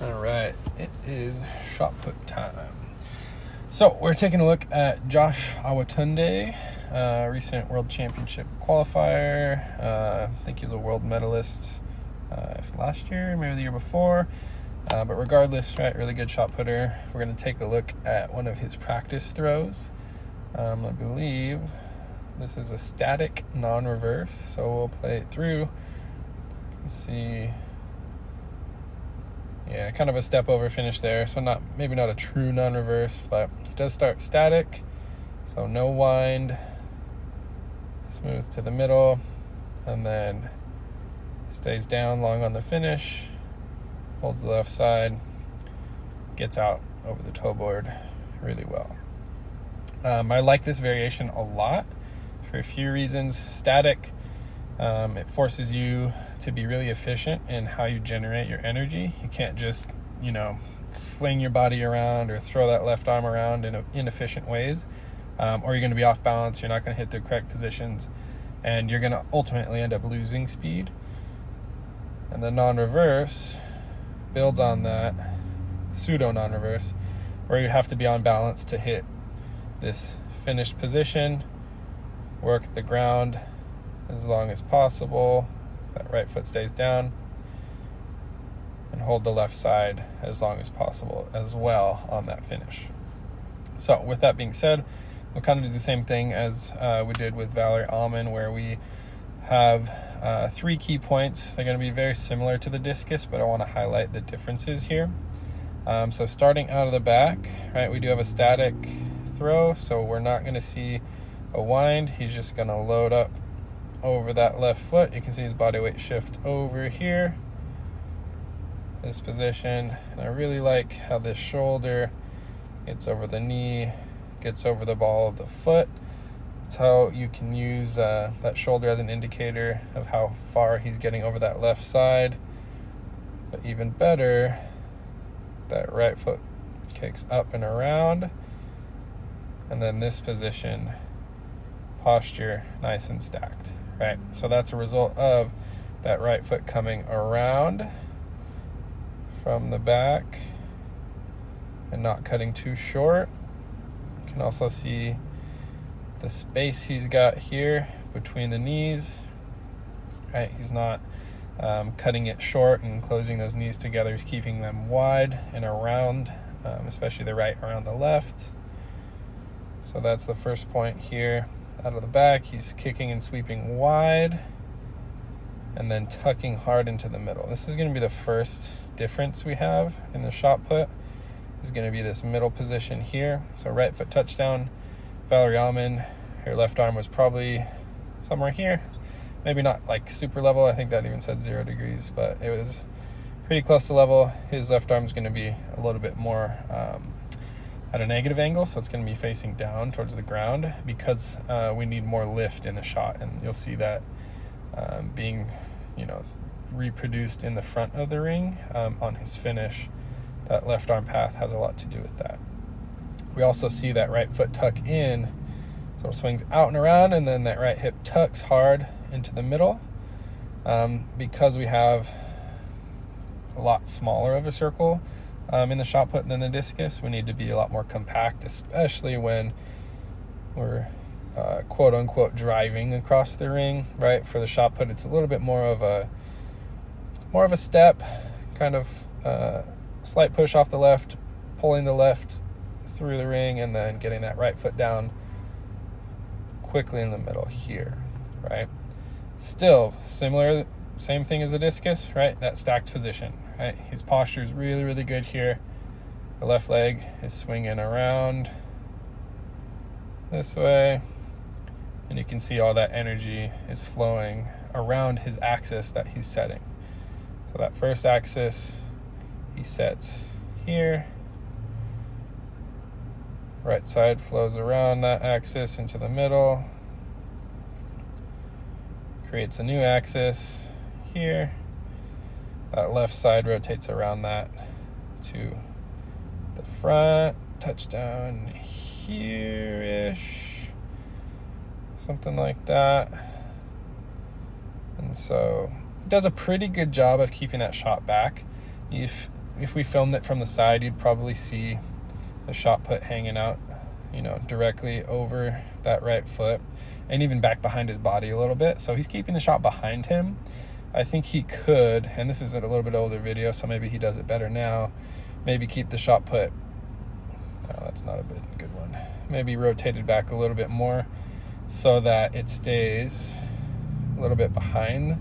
All right, it is shot put time. So we're taking a look at Josh Awatunde, recent World Championship qualifier. I think he was a world medalist last year, maybe the year before. But regardless, right, really good shot putter. We're going to take a look at one of his practice throws. I believe this is a static non-reverse, so we'll play it through and see. Yeah, kind of a step over finish there, so maybe not a true non-reverse, but it does start static, so no wind, smooth to the middle, and then stays down long on the finish, holds the left side, gets out over the toe board really well. I like this variation a lot for a few reasons. Static, it forces you to be really efficient in how you generate your energy. You can't just, fling your body around or throw that left arm around in inefficient ways, or you're going to be off balance, you're not going to hit the correct positions, and you're going to ultimately end up losing speed. And the non-reverse builds on that, pseudo non-reverse, where you have to be on balance to hit this finished position, work the ground as long as possible, that right foot stays down, and hold the left side as long as possible as well on that finish. So with that being said, we'll kind of do the same thing as we did with Valerie Allman, where we have 3 key points. They're going to be very similar to the discus, but I want to highlight the differences here. So starting out of the back, right, we do have a static throw, so we're not going to see a wind. He's just going to load up over that left foot. You can see his body weight shift over here, this position, and I really like how this shoulder gets over the knee, gets over the ball of the foot. That's how you can use that shoulder as an indicator of how far he's getting over that left side. But even better, that right foot kicks up and around, and then this position, posture nice and stacked. Right, so that's a result of that right foot coming around from the back and not cutting too short. You can also see the space he's got here between the knees. Right, he's not cutting it short and closing those knees together. He's keeping them wide and around, especially the right around the left. So that's the first point here. Out of the back, he's kicking and sweeping wide and then tucking hard into the middle. This is going to be the first difference we have in the shot put, is going to be this middle position here. So right foot touchdown, Valerie Allman, her left arm was probably somewhere here, maybe not like super level. I think that even said 0 degrees, but it was pretty close to level. His left arm is going to be a little bit more at a negative angle, so it's going to be facing down towards the ground, because we need more lift in the shot, and you'll see that being reproduced in the front of the ring on his finish. That left arm path has a lot to do with that. We also see that right foot tuck in, so it swings out and around, and then that right hip tucks hard into the middle. Because we have a lot smaller of a circle in the shot put than the discus, we need to be a lot more compact, especially when we're quote unquote driving across the ring. Right, for the shot put, it's a little bit more of a step, kind of slight push off the left, pulling the left through the ring, and then getting that right foot down quickly in the middle here. Right, still similar, same thing as the discus, right? That stacked position. Right, his posture is really, really good here. The left leg is swinging around this way, and you can see all that energy is flowing around his axis that he's setting. So that first axis he sets here. Right side flows around that axis into the middle, creates a new axis here. That left side rotates around that to the front, touchdown here-ish, something like that. And so it does a pretty good job of keeping that shot back. If if we filmed it from the side, you'd probably see the shot put hanging out, directly over that right foot and even back behind his body a little bit. So he's keeping the shot behind him. I think he could, and this is a little bit older video, so maybe he does it better now, maybe keep the shot put, that's not a good one, maybe rotated back a little bit more so that it stays a little bit behind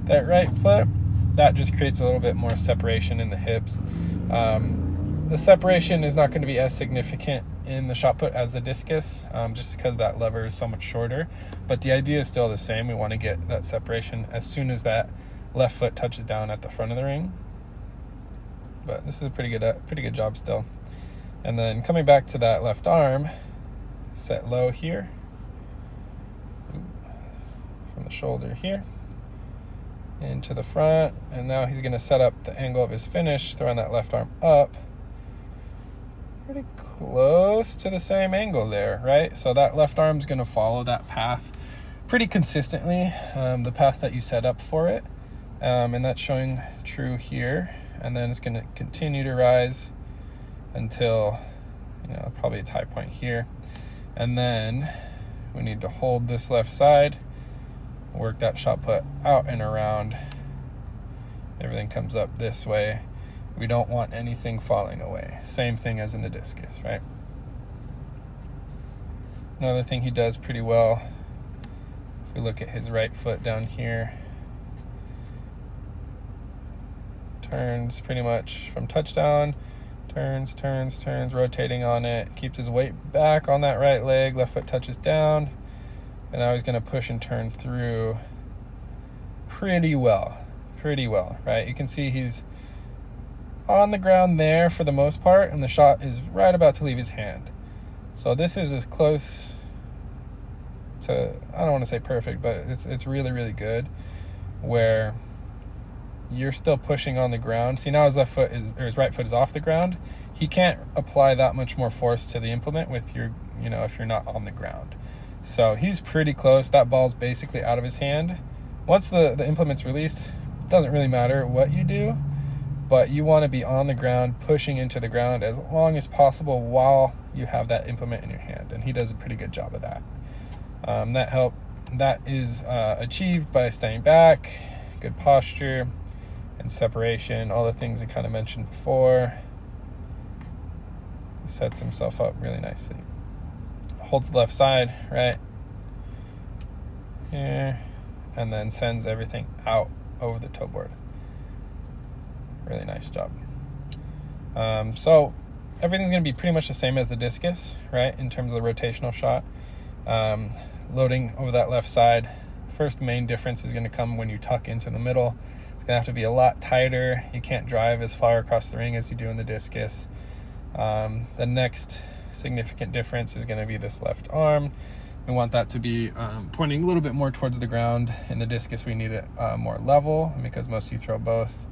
that right foot. That just creates a little bit more separation in the hips. The separation is not going to be as significant in the shot put as the discus, just because that lever is so much shorter, but the idea is still the same. We want to get that separation as soon as that left foot touches down at the front of the ring. But this is a pretty good job still. And then coming back to that left arm, set low here from the shoulder here into the front, and now he's going to set up the angle of his finish, throwing that left arm up pretty close to the same angle there, right? So that left arm's going to follow that path pretty consistently, the path that you set up for it, and that's showing true here. And then it's going to continue to rise until probably its high point here, and then we need to hold this left side, work that shot put out and around. Everything comes up this way. We don't want anything falling away. Same thing as in the discus, right? Another thing he does pretty well, if we look at his right foot down here, turns pretty much from touchdown, turns, rotating on it, keeps his weight back on that right leg, left foot touches down, and now he's going to push and turn through pretty well, right? You can see he's on the ground there for the most part, and the shot is right about to leave his hand. So this is as close to, I don't want to say perfect, but it's really good, where you're still pushing on the ground. See, now his left foot his right foot is off the ground. He can't apply that much more force to the implement with your, if you're not on the ground. So he's pretty close. That ball's basically out of his hand. Once the implement's released, it doesn't really matter what you do, but you want to be on the ground, pushing into the ground as long as possible while you have that implement in your hand. And he does a pretty good job of that. That is achieved by staying back, good posture, and separation, all the things I kind of mentioned before. He sets himself up really nicely. Holds the left side, right here, and then sends everything out over the toe board. Really nice job. So everything's going to be pretty much the same as the discus, right, in terms of the rotational shot. Loading over that left side. First main difference is going to come when you tuck into the middle. It's going to have to be a lot tighter. You can't drive as far across the ring as you do in the discus. The next significant difference is going to be this left arm. We want that to be pointing a little bit more towards the ground. In the discus, we need it more level, and because most of you throw both,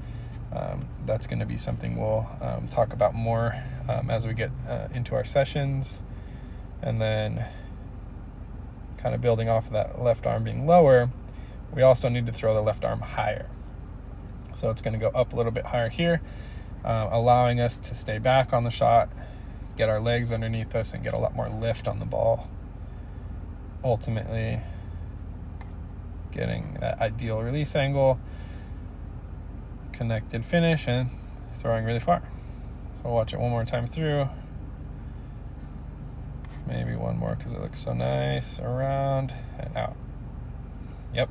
that's going to be something we'll talk about more as we get into our sessions. And then kind of building off of that left arm being lower, we also need to throw the left arm higher. So it's going to go up a little bit higher here, allowing us to stay back on the shot, get our legs underneath us, and get a lot more lift on the ball. Ultimately, getting that ideal release angle, connected finish, and throwing really far. So we'll watch it one more time through. Maybe one more because it looks so nice. Around and out. Yep.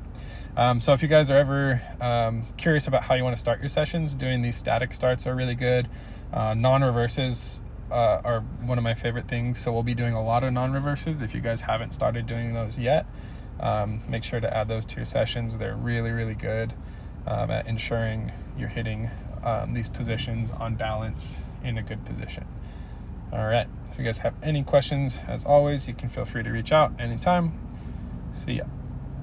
So if you guys are ever curious about how you want to start your sessions, doing these static starts are really good. Non-reverses are one of my favorite things, so we'll be doing a lot of non-reverses. If you guys haven't started doing those yet, make sure to add those to your sessions. They're really good at ensuring you're hitting these positions on balance in a good position. All right, if you guys have any questions, as always, you can feel free to reach out anytime. See ya.